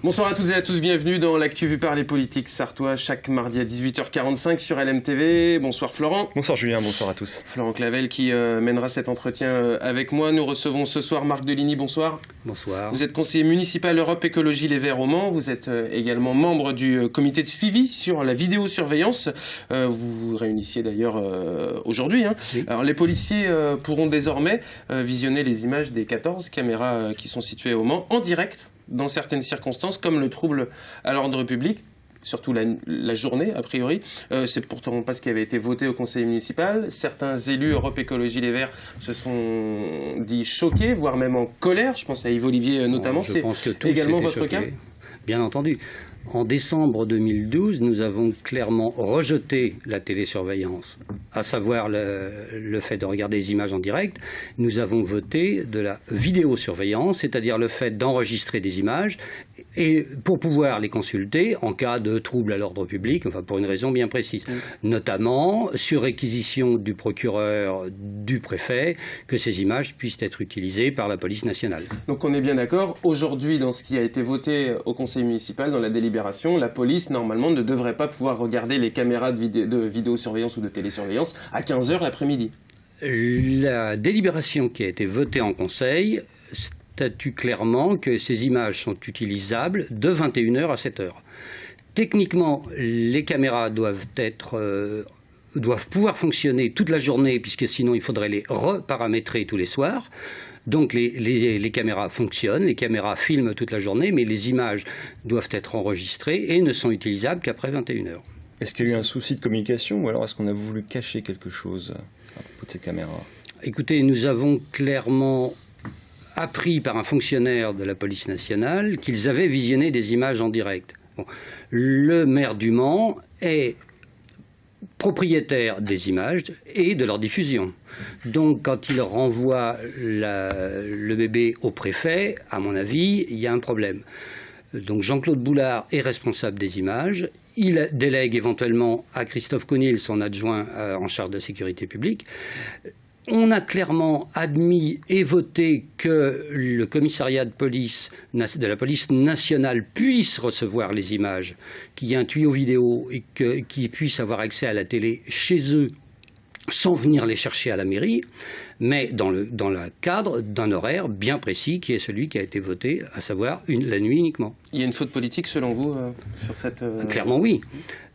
Bonsoir à toutes et à tous, bienvenue dans l'actu vue par les politiques sartois, chaque mardi à 18h45 sur LMTV. Bonsoir Florent. Bonsoir Julien, bonsoir à tous. Florent Clavel qui mènera cet entretien avec moi. Nous recevons ce soir Marc Deligny, bonsoir. Bonsoir. Vous êtes conseiller municipal Europe Écologie Les Verts au Mans. Vous êtes également membre du comité de suivi sur la vidéosurveillance. Vous vous réunissiez d'ailleurs aujourd'hui. Oui. Alors les policiers pourront désormais visionner les images des 14 caméras qui sont situées au Mans en direct dans certaines circonstances, comme le trouble à l'ordre public, surtout la journée, a priori. C'est pourtant pas ce qui avait été voté au conseil municipal. Certains élus Europe Écologie Les Verts se sont dit choqués, voire même en colère. Je pense à Yves Olivier notamment. C'est également votre cas ? Bien entendu. En décembre 2012, nous avons clairement rejeté la télésurveillance, à savoir le fait de regarder les images en direct. Nous avons voté de la vidéosurveillance, c'est-à-dire le fait d'enregistrer des images et pour pouvoir les consulter en cas de trouble à l'ordre public, enfin pour une raison bien précise, notamment sur réquisition du procureur, du préfet, que ces images puissent être utilisées par la police nationale. Donc on est bien d'accord, aujourd'hui dans ce qui a été voté au conseil municipal, dans la délibération, la police normalement ne devrait pas pouvoir regarder les caméras de vidéosurveillance ou de télésurveillance à 15h l'après-midi. La délibération qui a été votée en conseil statue clairement que ces images sont utilisables de 21h à 7h. Techniquement, les caméras doivent pouvoir fonctionner toute la journée, puisque sinon il faudrait les reparamétrer tous les soirs. Donc les caméras fonctionnent, les caméras filment toute la journée, mais les images doivent être enregistrées et ne sont utilisables qu'après 21h. Est-ce qu'il y a eu un souci de communication ou alors est-ce qu'on a voulu cacher quelque chose à propos de ces caméras ? Écoutez, nous avons clairement appris par un fonctionnaire de la police nationale qu'ils avaient visionné des images en direct. Bon. Le maire du Mans est propriétaire des images et de leur diffusion. Donc quand il renvoie le bébé au préfet, à mon avis, il y a un problème. Donc Jean-Claude Boulard est responsable des images. Il délègue éventuellement à Christophe Conil, son adjoint en charge de la sécurité publique. On a clairement admis et voté que le commissariat de la police nationale puisse recevoir les images, qu'il y ait un tuyau vidéo et qu'ils puissent avoir accès à la télé chez eux sans venir les chercher à la mairie, mais dans le cadre d'un horaire bien précis qui est celui qui a été voté, à savoir la nuit uniquement. Il y a une faute politique selon vous sur cette... Clairement oui.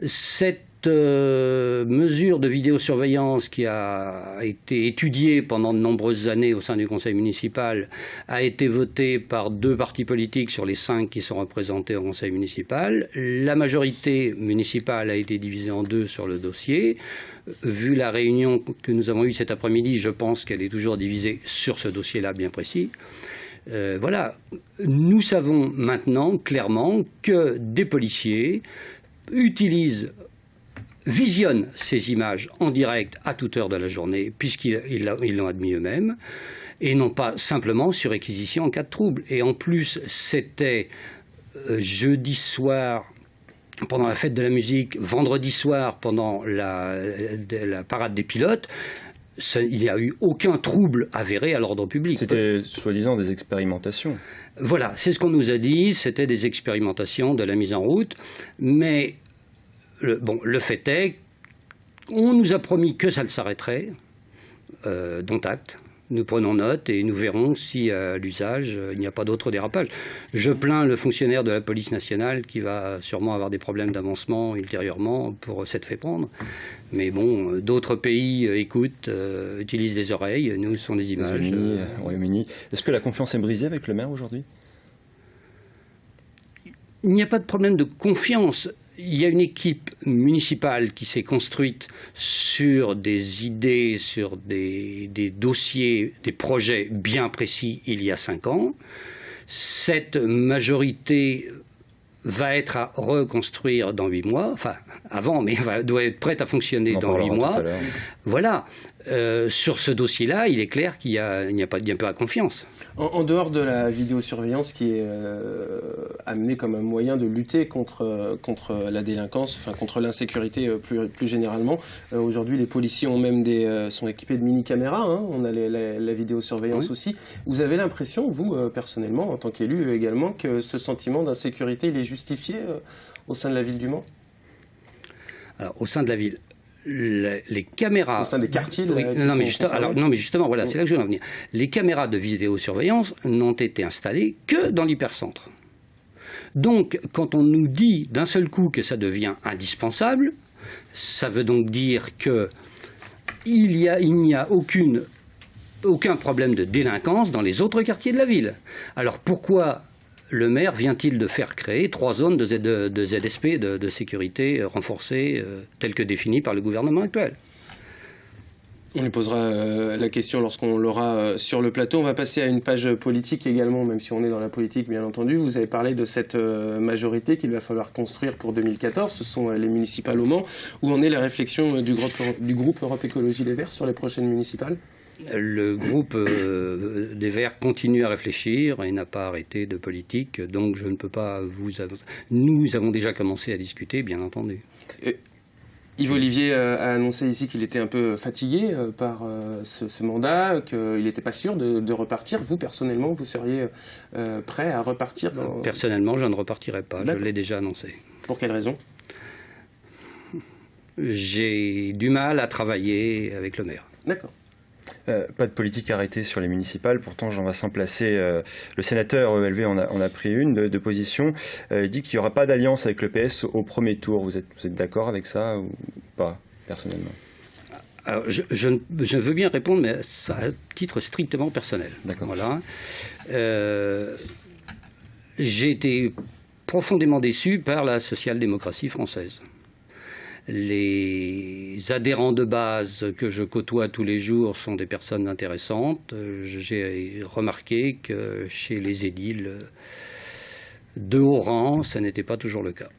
Cette mesure de vidéosurveillance qui a été étudiée pendant de nombreuses années au sein du conseil municipal a été votée par 2 partis politiques sur les 5 qui sont représentés au conseil municipal. La majorité municipale a été divisée en 2 sur le dossier. Vu la réunion que nous avons eue cet après-midi, je pense qu'elle est toujours divisée sur ce dossier-là bien précis. Voilà. Nous savons maintenant clairement que des policiers visionnent ces images en direct à toute heure de la journée, puisqu'ils l'ont admis eux-mêmes, et non pas simplement sur réquisition en cas de trouble. Et en plus, c'était jeudi soir, pendant la fête de la musique, vendredi soir, pendant la parade des pilotes. Il n'y a eu aucun trouble avéré à l'ordre public. C'était soi-disant des expérimentations. Voilà, c'est ce qu'on nous a dit, c'était des expérimentations de la mise en route, mais... le fait est, on nous a promis que ça le s'arrêterait, dont acte. Nous prenons note et nous verrons si à l'usage, il n'y a pas d'autre dérapage. Je plains le fonctionnaire de la police nationale qui va sûrement avoir des problèmes d'avancement ultérieurement pour s'être fait prendre. Mais bon, d'autres pays écoutent, utilisent des oreilles, nous, ce sont des images. Royaume-Uni. Est-ce que la confiance est brisée avec le maire aujourd'hui ? Il n'y a pas de problème de confiance. Il y a une équipe municipale qui s'est construite sur des idées, sur des dossiers, des projets bien précis il y a 5 ans. Cette majorité va être à reconstruire dans 8 mois, enfin avant, mais doit être prête à fonctionner dans 8 mois. Voilà. Sur ce dossier-là, il est clair qu'il n'y a pas confiance. En dehors de la vidéosurveillance qui est amenée comme un moyen de lutter contre la délinquance, enfin contre l'insécurité plus généralement, aujourd'hui les policiers ont même sont équipés de mini-caméras, hein, on a la vidéosurveillance aussi. Vous avez l'impression, vous, personnellement, en tant qu'élu également, que ce sentiment d'insécurité, il est justifié au sein de la ville du Mans? Alors, au sein de la ville, les caméras... Au sein des quartiers mais justement, voilà, c'est là que je veux en venir. Les caméras de vidéosurveillance n'ont été installées que dans l'hypercentre. Donc, quand on nous dit d'un seul coup que ça devient indispensable, ça veut donc dire qu'il n'y a aucun problème de délinquance dans les autres quartiers de la ville. Alors pourquoi le maire vient-il de faire créer 3 zones de ZSP, de sécurité renforcées, telles que définies par le gouvernement actuel? On lui posera la question lorsqu'on l'aura sur le plateau. On va passer à une page politique également, même si on est dans la politique, bien entendu. Vous avez parlé de cette majorité qu'il va falloir construire pour 2014. Ce sont les municipales au Mans. Où en est la réflexion du groupe Europe Écologie Les Verts sur les prochaines municipales? Le groupe des Verts continue à réfléchir et n'a pas arrêté de politique. Donc je ne peux pas vous avouer. Nous avons déjà commencé à discuter, bien entendu. Yves Olivier a annoncé ici qu'il était un peu fatigué par ce mandat, qu'il n'était pas sûr de repartir. Vous, personnellement, vous seriez prêt à repartir Personnellement, je ne repartirai pas. Je l'ai déjà annoncé. Pour quelle raison? J'ai du mal à travailler avec le maire. D'accord. Pas de politique arrêtée sur les municipales, pourtant Jean-Vincent Placé, le sénateur ELV en a pris une de position. Il dit qu'il n'y aura pas d'alliance avec le PS au premier tour. Vous êtes d'accord avec ça ou pas, personnellement? Alors, je veux bien répondre, mais à titre strictement personnel. D'accord. Voilà. J'ai été profondément déçu par la social-démocratie française. Les adhérents de base que je côtoie tous les jours sont des personnes intéressantes. J'ai remarqué que chez les édiles de haut rang, ça n'était pas toujours le cas.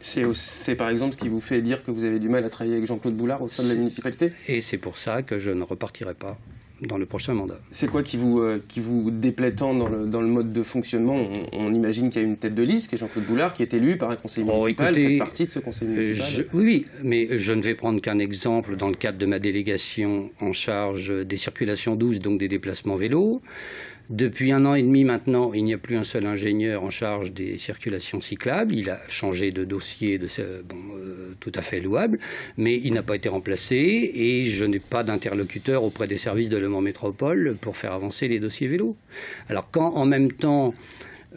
C'est par exemple ce qui vous fait dire que vous avez du mal à travailler avec Jean-Claude Boulard au sein de la municipalité? Et c'est pour ça que je ne repartirai pas dans le prochain mandat. C'est quoi qui vous déplaît tant dans le mode de fonctionnement? On imagine qu'il y a une tête de liste qui est Jean-Claude Boulard, qui est élu par un conseil municipal. Vous faites partie de ce conseil municipal. Oui, mais je ne vais prendre qu'un exemple dans le cadre de ma délégation en charge des circulations douces, donc des déplacements vélos. Depuis 1 an et demi maintenant, il n'y a plus un seul ingénieur en charge des circulations cyclables. Il a changé de dossier, tout à fait louable, mais il n'a pas été remplacé et je n'ai pas d'interlocuteur auprès des services de Le Mans Métropole pour faire avancer les dossiers vélos. Alors quand en même temps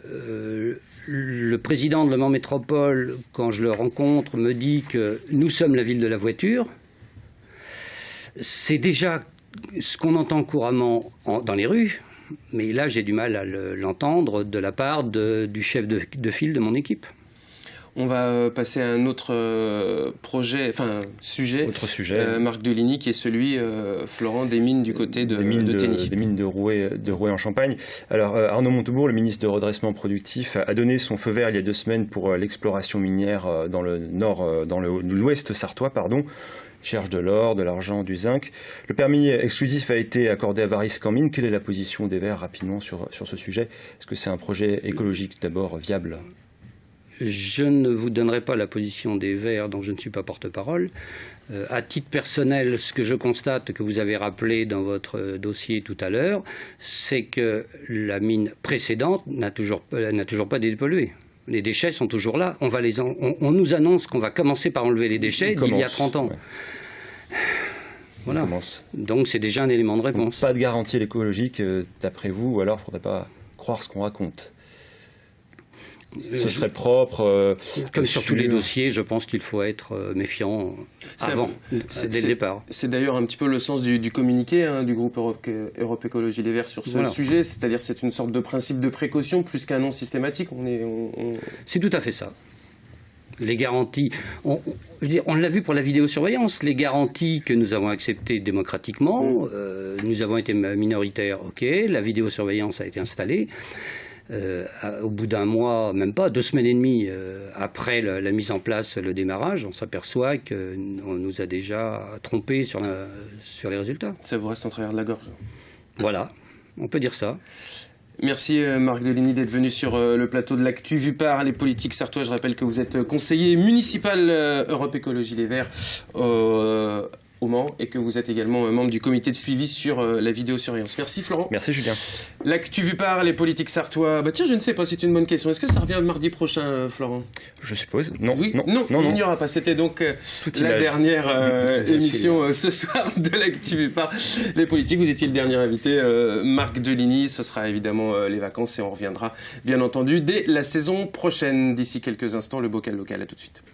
le président de Le Mans Métropole, quand je le rencontre, me dit que nous sommes la ville de la voiture, c'est déjà ce qu'on entend couramment dans les rues. Mais là, j'ai du mal à l'entendre de la part du chef de file de mon équipe. On va passer à un autre sujet. Autre sujet. Marc Deligny, qui est celui, Florent, des mines du côté de Tenny. Des mines de Rouet en Champagne. Alors, Arnaud Montebourg, le ministre de Redressement Productif, a donné son feu vert il y a 2 semaines pour l'exploration minière dans l'ouest sartois, pardon. Cherche de l'or, de l'argent, du zinc. Le permis exclusif a été accordé à Variscan-Mines. Quelle est la position des Verts rapidement sur ce sujet? Est-ce que c'est un projet écologique d'abord viable? Je ne vous donnerai pas la position des Verts dont je ne suis pas porte-parole. À titre personnel, ce que je constate, que vous avez rappelé dans votre dossier tout à l'heure, c'est que la mine précédente n'a toujours pas dépollué. Les déchets sont toujours là. On nous annonce qu'on va commencer par enlever les déchets d'il y a 30 ans. Ouais. Voilà. Donc c'est déjà un élément de réponse. Donc, pas de garantie écologique d'après vous, ou alors il ne faudrait pas croire ce qu'on raconte? Ce serait propre. Comme sur tous les dossiers, je pense qu'il faut être méfiant dès le départ. C'est d'ailleurs un petit peu le sens du communiqué du groupe Europe Écologie Les Verts sur ce sujet, c'est-à-dire c'est une sorte de principe de précaution plus qu'un non systématique. C'est tout à fait ça. Les garanties, on l'a vu pour la vidéosurveillance, les garanties que nous avons acceptées démocratiquement, nous avons été minoritaires, ok, la vidéosurveillance a été installée. Au bout d'un mois, même pas, 2 semaines et demie après la mise en place, le démarrage, on s'aperçoit qu'on nous a déjà trompés sur les résultats. Ça vous reste en travers de la gorge. Voilà, on peut dire ça. Merci Marc Deligny d'être venu sur le plateau de l'Actu vu par les politiques sartois. Je rappelle que vous êtes conseiller municipal Europe Écologie Les Verts au Mans et que vous êtes également membre du comité de suivi sur la vidéosurveillance. Merci Florent. Merci Julien. L'actu vue par les politiques sartois. Bah tiens, je ne sais pas, c'est une bonne question. Est-ce que ça revient mardi prochain, Florent? Je suppose. Non. Oui, non, il n'y aura pas. C'était donc la dernière émission ce soir de l'actu vue par les politiques. Vous étiez le dernier invité, Marc Deligny. Ce sera évidemment les vacances et on reviendra bien entendu dès la saison prochaine. D'ici quelques instants, le bocal local. À tout de suite.